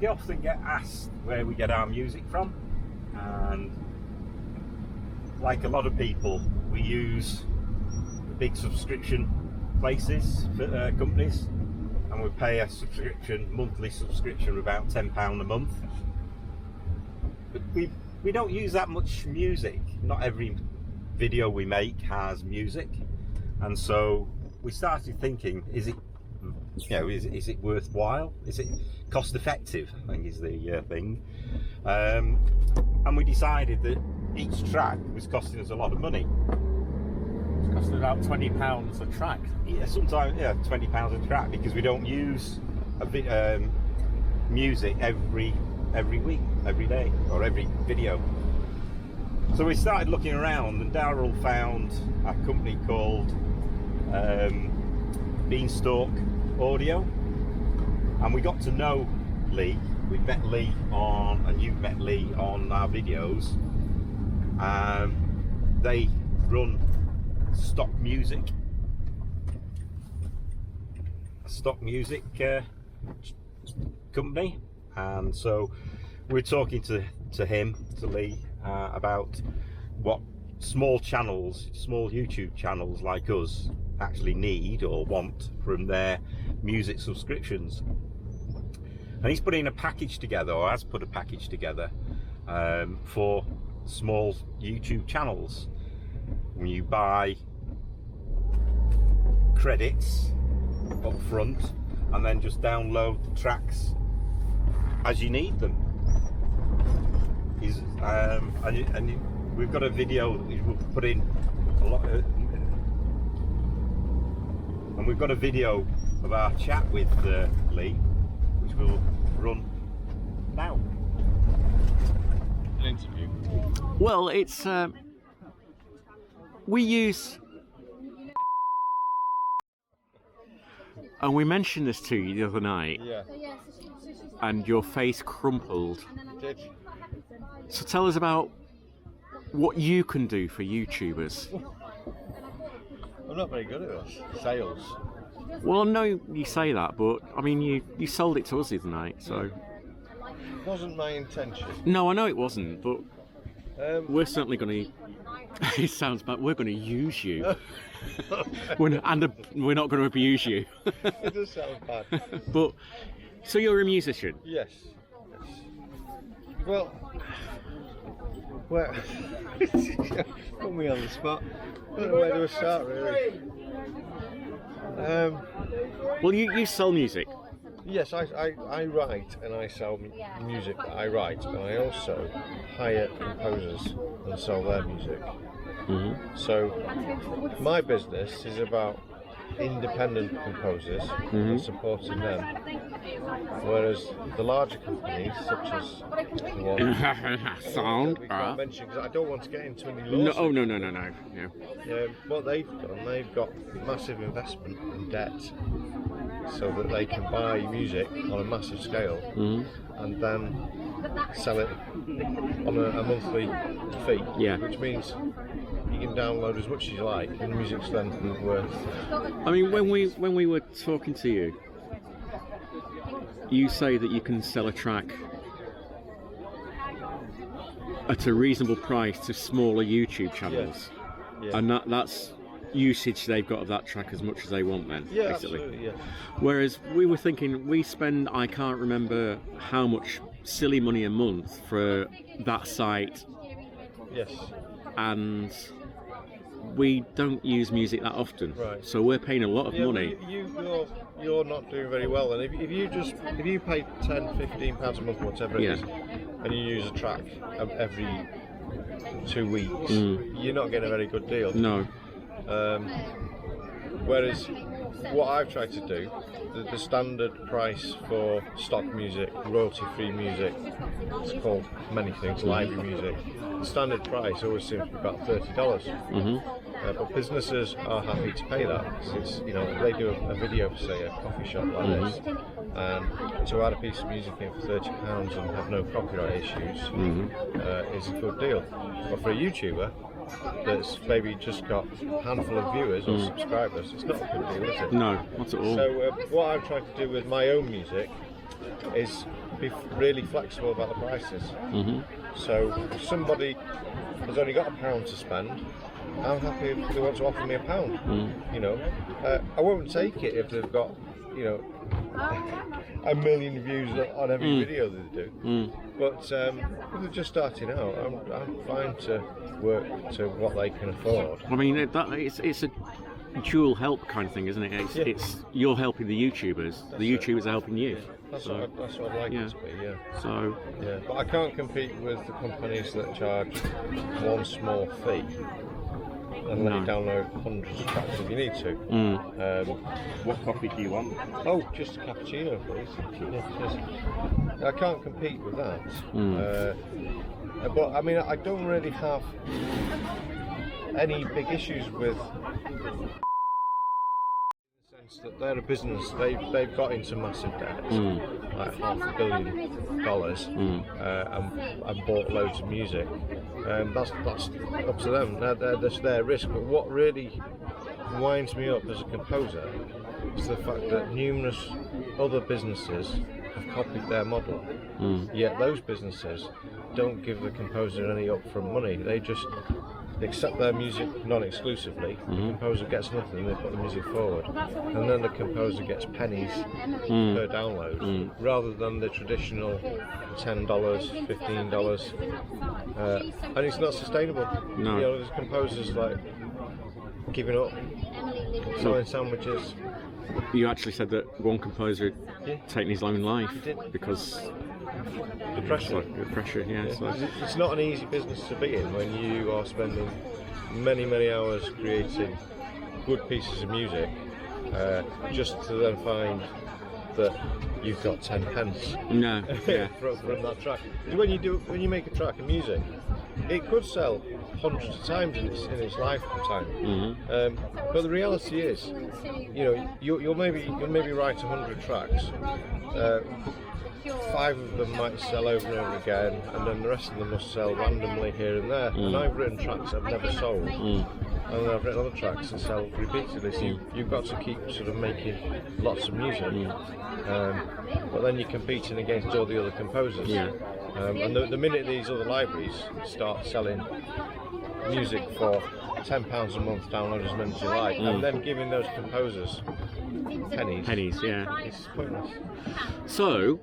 we often get asked where we get our music from, and like a lot of people, we use big subscription places for companies, and we pay a monthly subscription of about £10 a month. But we don't use that much music. Not every video we make has music, and so we started thinking, is it, is it worthwhile? Is it cost effective? I think is the thing. And we decided that each track was costing us a lot of money. It's costing about £20 a track. Yeah, sometimes £20 a track, because we don't use music every week, every day, or every video. So we started looking around, and Darryl found a company called Beanstalk Audio, and we got to know Lee. We met Lee and you've met Lee on our videos. They run stock music company, and so we're talking to Lee, about what small YouTube channels like us actually need or want from their music subscriptions. And he's putting a package together, or has put a package together, for small YouTube channels. When you buy credits up front and then just download the tracks as you need them. And we've got a video that we'll put in a lot and we've got a video of our chat with Lee, which we'll run now. An interview. Well, it's we use, and we mentioned this to you the other night. Yeah. And your face crumpled. Did. So tell us about what you can do for YouTubers. I'm not very good at this. Sales. Well, I know you say that, but I mean, you sold it to us the other night, so. It wasn't my intention. No, I know it wasn't, but we're certainly going to. It sounds bad. We're going to use you. We're not going to abuse you. It does sound bad. But so you're a musician? Yes. Well, put me on the spot. I don't know where to start, really. Well, you sell music. Yes, I write and I sell music that I write, but I also hire composers and sell their music. Mm-hmm. So my business is about independent composers and supporting them, whereas the larger companies, such as the one we can't mention, because I don't want to get into any lawsuits. No. Yeah, what they've done, they've got massive investment in debt, so that they can buy music on a massive scale and then sell it on a monthly fee. Yeah. Which means you can download as much as you like, and the music's then worth. I mean, when we were talking to you, you say that you can sell a track at a reasonable price to smaller YouTube channels, Yeah. and that's usage they've got of that track as much as they want then, Yeah, basically. absolutely, yeah. Whereas we were thinking, we spend, I can't remember how much silly money a month for that site, Yes. and we don't use music that often, Right. so we're paying a lot of money. You're not doing very well. And if you pay £10-15 a month, whatever it is, and you use a track every 2 weeks, you're not getting a very good deal. No. Whereas what I've tried to do, the standard price for stock music, royalty-free music, it's called many things, library music. The standard price always seems to be about $30. But businesses are happy to pay that. Since they do a video for, say, a coffee shop like this, and to add a piece of music in for £30 and have no copyright issues is a good deal. But for a YouTuber that's maybe just got a handful of viewers or subscribers, it's not a good deal, is it? No, not at all. So what I've tried to do with my own music is be really flexible about the prices. So if somebody has only got £1 to spend, I'm happy if they want to offer me £1. You know, I won't take it if they've got, you know, 1 million views on every video that they do. But if they're just starting out, I'm fine to work to what they can afford. I mean, it's a dual help kind of thing, isn't it? It's you're helping the YouTubers, the YouTubers are helping you. That's what I'd like it to be, So but I can't compete with the companies that charge one small fee and let you download hundreds of tracks if you need to. What coffee do you want? Oh, just a cappuccino, please. I can't compete with that. But I mean, I don't really have any big issues with. That they're a business, they've got into massive debt, like $500 million, and bought loads of music. That's up to them. That's their risk. But what really winds me up as a composer is the fact that numerous other businesses have copied their model. Yet those businesses don't give the composer any upfront money. They just accept their music non-exclusively. The composer gets nothing, they put the music forward, and then the composer gets pennies per download, rather than the traditional $10, $15, and it's not sustainable. No. You know, there's composers like giving up, selling sandwiches. you actually said that one composer had taken his own life because The pressure. the pressure. Yeah. So. It's not an easy business to be in when you are spending many hours creating good pieces of music, just to then find that you've got 10 pence No. Yeah. from that track. When you make a track of music, it could sell hundreds of times in its lifetime. But the reality is, you'll maybe write 100 tracks. 5 of them might sell over and over again, and then the rest of them must sell randomly here and there. And I've written tracks I've never sold, and then I've written other tracks that sell repeatedly. So you've got to keep sort of making lots of music, but then you're competing against all the other composers. And the minute these other libraries start selling music for £10 a month, download as many as you like, and then giving those composers pennies, yeah. it's pointless. So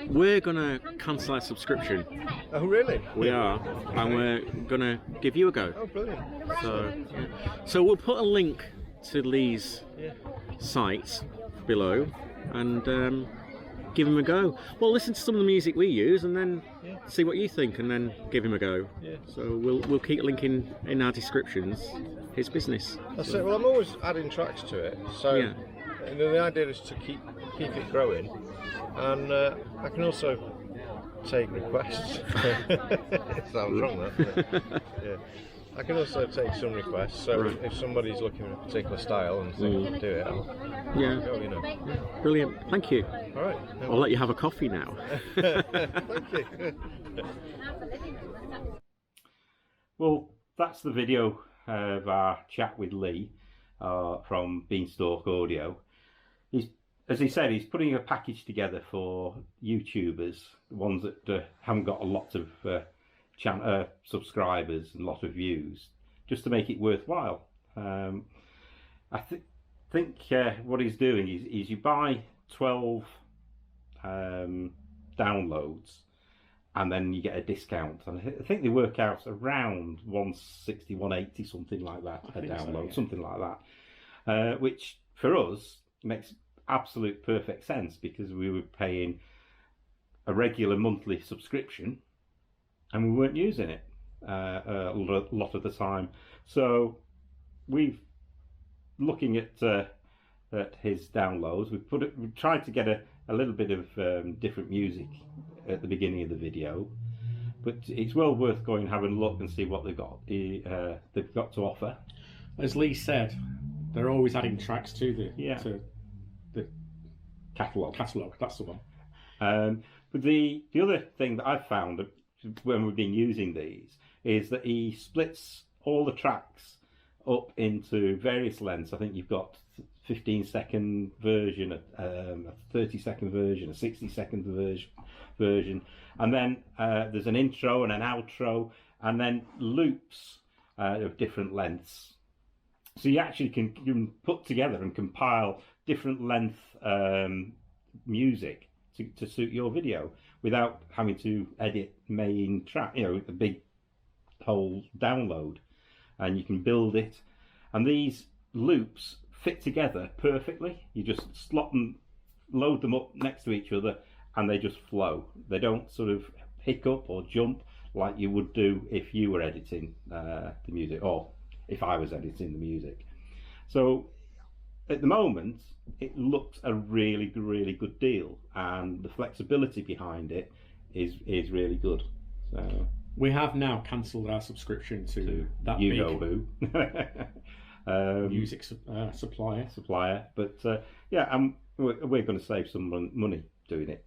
we're gonna cancel our subscription. Oh really? We are, and we're gonna give you a go. Oh brilliant. So we'll put a link to Lee's sites below, and give him a go. Well, listen to some of the music we use, and then see what you think, and then give him a go. So we'll keep linking in our descriptions his business. That's it. Well, I'm always adding tracks to it, so the idea is to keep it growing, and I can also take requests. It sounds wrong, that. I can also take some requests. So if somebody's looking at a particular style and thinks do it, I'll go. Brilliant. Thank you. All right. I'll let you have a coffee now. Thank you. Well, that's the video of our chat with Lee from Beanstalk Audio. As he said, he's putting a package together for YouTubers, the ones that haven't got a lot of subscribers and a lot of views, just to make it worthwhile. I think what he's doing is you buy 12 downloads, and then you get a discount, and I think they work out around 160, 180, something like that a download, something like that, which for us makes absolute perfect sense, because we were paying a regular monthly subscription and we weren't using it a lot of the time. So we've looking at his downloads, we tried to get a little bit of different music at the beginning of the video, but it's well worth going and having a look and see what they've got to offer. As Lee said, they're always adding tracks to the catalogue. That's the one. But the other thing that I've found when we've been using these is that he splits all the tracks up into various lengths. I think you've got 15-second version, a 30-second version, a 60-second version, and then there's an intro and an outro, and then loops of different lengths. So you actually can put together and compile different length music to suit your video without having to edit main track, you know, a big whole download. And you can build it, and these loops fit together perfectly. You just slot them, load them up next to each other, and they just flow. They don't sort of hiccup or jump like you would do if you were editing the music, or if I was editing the music. So at the moment it looks a really good deal, and the flexibility behind it is really good. So we have now cancelled our subscription to that you big know who music supplier, but yeah, we're going to save some money doing it,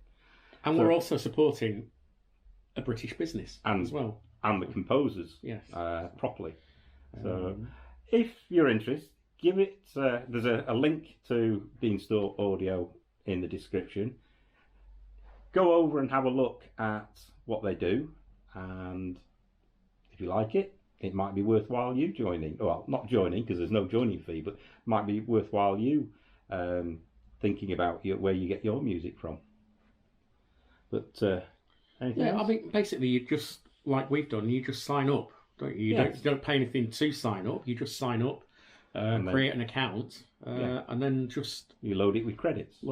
and so, we're also supporting a British business as well, and the composers, yes, properly. So if you're interested, give it there's a link to Beanstalk Audio in the description. Go over and have a look at what they do, and if you like it, it might be worthwhile you joining. Well, not joining because there's no joining fee, but it might be worthwhile you thinking about where you get your music from. But anything else? I think basically you just, like we've done, you just sign up, don't you? You don't pay anything to sign up. You just sign up, create an account, and then just you load it with credits.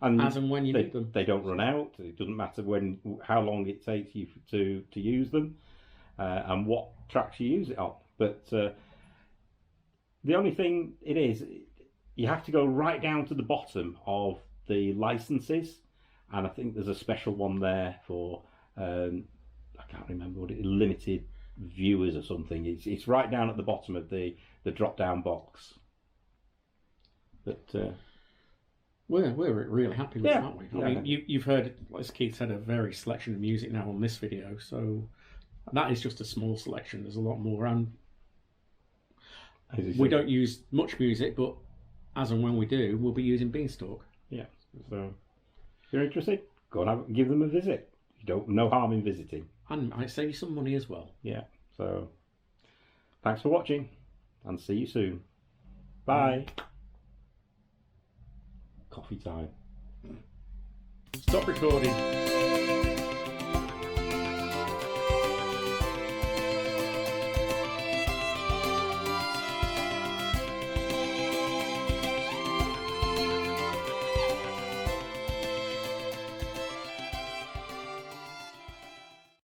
And as and when you need them. They don't run out. It doesn't matter how long it takes you to use them, and what tracks you use it on. But the only thing it is, you have to go right down to the bottom of the licenses, and I think there's a special one there for I can't remember what it is, limited viewers or something. It's right down at the bottom of the drop down box. But we're really happy with it, aren't we? I Yeah. mean, you've heard, as Keith said, a varied selection of music now on this video, so that is just a small selection. There's a lot more, and we don't use much music, but as and when we do, we'll be using Beanstalk. Yeah. So if you're interested, go and give them a visit. You don't, no harm in visiting. And might save you some money as well. Yeah. So thanks for watching, and see you soon. Bye. Coffee time. Stop recording.